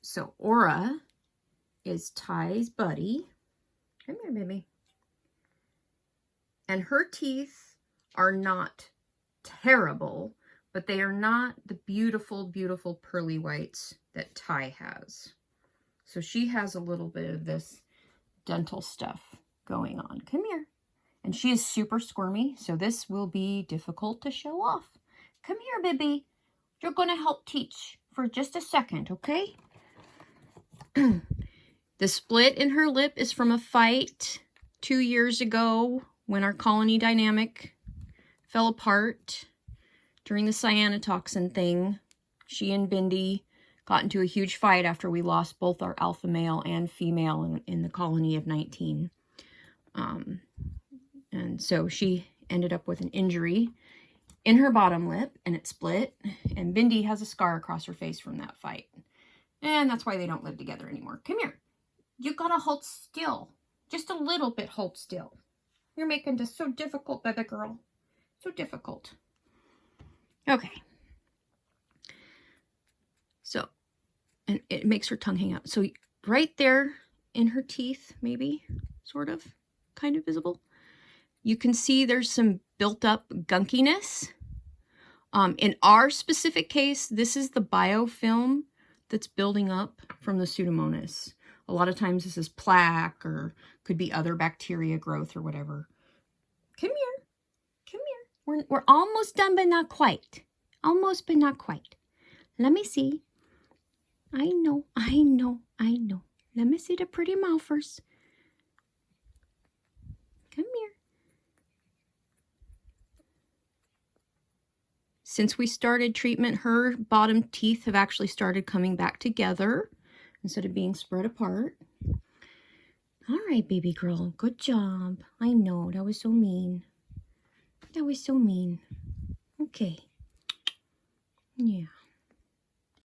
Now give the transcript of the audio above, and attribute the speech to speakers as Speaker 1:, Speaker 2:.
Speaker 1: So Aura is Ty's buddy. Come here, baby. And her teeth are not terrible, but they are not the beautiful, beautiful pearly whites that Ty has. So she has a little bit of this dental stuff going on. Come here. And she is super squirmy, so this will be difficult to show off. Come here, baby. You're going to help teach for just a second, okay? The split in her lip is from a fight 2 years ago when our colony dynamic fell apart during the cyanotoxin thing. She and Bindi got into a huge fight after we lost both our alpha male and female in the colony of 19. And so she ended up with an injury in her bottom lip, and it split. And Bindi has a scar across her face from that fight. And that's why they don't live together anymore. Come here. You gotta hold still. Just a little bit hold still. You're making this so difficult, baby girl. So difficult. Okay. So, and it makes her tongue hang out. So right there in her teeth, maybe, sort of, kind of visible, you can see there's some built up gunkiness. In our specific case, this is the biofilm that's building up from the Pseudomonas. A lot of times this is plaque or could be other bacteria growth or whatever. Come here. Come here. We're almost done, but not quite. Almost, but not quite. Let me see. I know. Let me see the pretty mouth first. Come here. Since we started treatment, her bottom teeth have actually started coming back together instead of being spread apart. All right, baby girl. Good job. I know. That was so mean. That was so mean. Okay. Yeah.